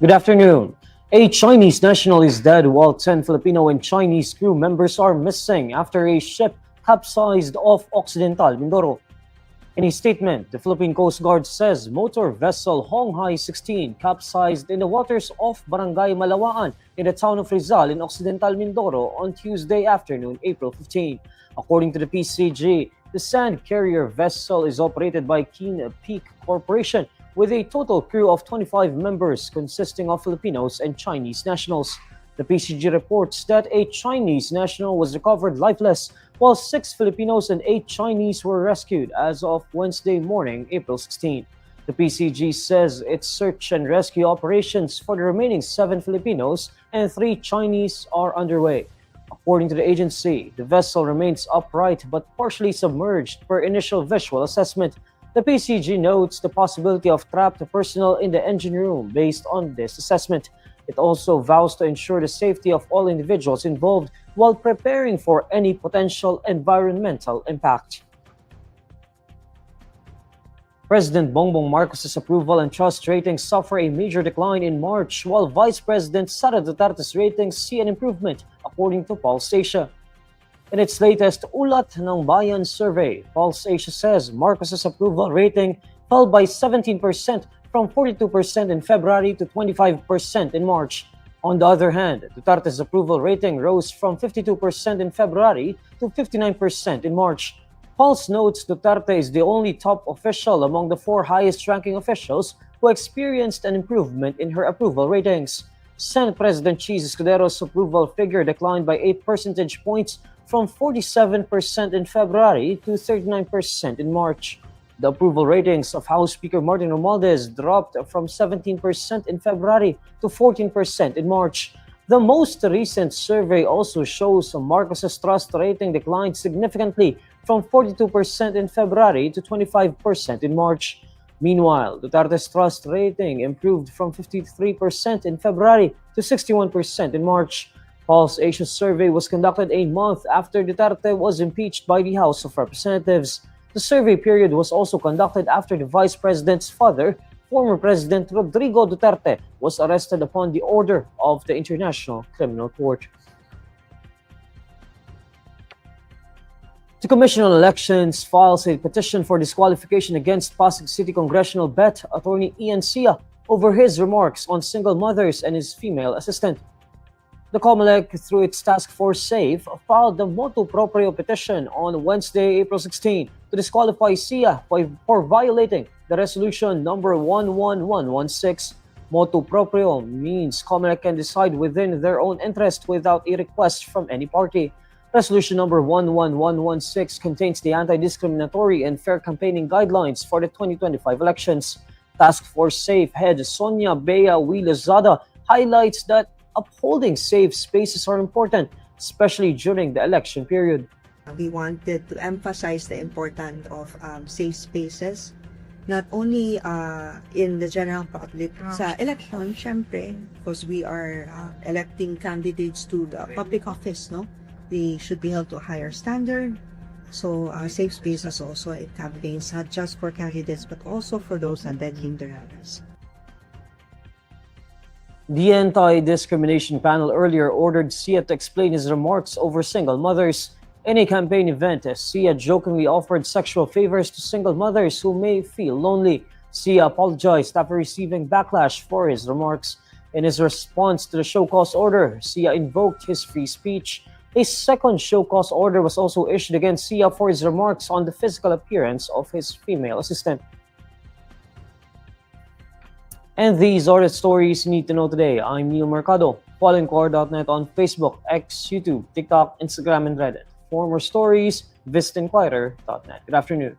Good afternoon. A Chinese national is dead while 10 Filipino and Chinese crew members are missing after a ship capsized off Occidental Mindoro. In a statement, the Philippine Coast Guard says motor vessel Honghai 16 capsized in the waters off Barangay Malawaan in the town of Rizal in Occidental Mindoro on Tuesday afternoon, April 15. According to the PCG, the sand carrier vessel is operated by Keen Peak Corporation with a total crew of 25 members consisting of Filipinos and Chinese nationals. The PCG reports that a Chinese national was recovered lifeless, while 6 Filipinos and 8 Chinese were rescued as of Wednesday morning, April 16. The PCG says its search and rescue operations for the remaining 7 Filipinos and 3 Chinese are underway. According to the agency, the vessel remains upright but partially submerged per initial visual assessment. The PCG notes the possibility of trapped personnel in the engine room based on this assessment. It also vows to ensure the safety of all individuals involved while preparing for any potential environmental impact. President Bongbong Marcos's approval and trust ratings suffer a major decline in March, while Vice President Sara Duterte's ratings see an improvement, according to Pulse Asia. In its latest Ulat ng Bayan survey, Pulse Asia says Marcos's approval rating fell by 17% from 42% in February to 25% in March. On the other hand, Duterte's approval rating rose from 52% in February to 59% in March. Pulse notes Duterte is the only top official among the 4 highest-ranking officials who experienced an improvement in her approval ratings. Senate President Cheese Escudero's approval figure declined by 8 percentage points from 47% in February to 39% in March. The approval ratings of House Speaker Martin Romualdez dropped from 17% in February to 14% in March. The most recent survey also shows Marcos's trust rating declined significantly from 42% in February to 25% in March. Meanwhile, Duterte's trust rating improved from 53% in February to 61% in March. Pulse Asia's survey was conducted a month after Duterte was impeached by the House of Representatives. The survey period was also conducted after the Vice President's father, former President Rodrigo Duterte, was arrested upon the order of the International Criminal Court. The Commission on Elections files a petition for disqualification against Pasig City Congressional Bet attorney Ian Sia over his remarks on single mothers and his female assistant. The Comelec, through its Task Force SAFE, filed the motu proprio petition on Wednesday, April 16, to disqualify Sia for violating the Resolution number 11116. Motu proprio means Comelec can decide within their own interest without a request from any party. Resolution number 11116 contains the anti-discriminatory and fair campaigning guidelines for the 2025 elections. Task Force SAFE head Sonia Bea Wilazada highlights that upholding safe spaces are important, especially during the election period. We wanted to emphasize the importance of safe spaces, not only in the general public. Sa election, syempre, because we are electing candidates to the public office, no? They should be held to a higher standard. So safe spaces also in campaigns, not just for candidates, but also for those attending the rallies. The anti-discrimination panel earlier ordered Sia to explain his remarks over single mothers. In a campaign event, Sia jokingly offered sexual favors to single mothers who may feel lonely. Sia apologized after receiving backlash for his remarks. In his response to the show cause order, Sia invoked his free speech. A second show cause order was also issued against Sia for his remarks on the physical appearance of his female assistant. And these are the stories you need to know today. I'm Neil Mercado. Follow INQUIRER.net on Facebook, X, YouTube, TikTok, Instagram, and Reddit. For more stories, visit INQUIRER.net. Good afternoon.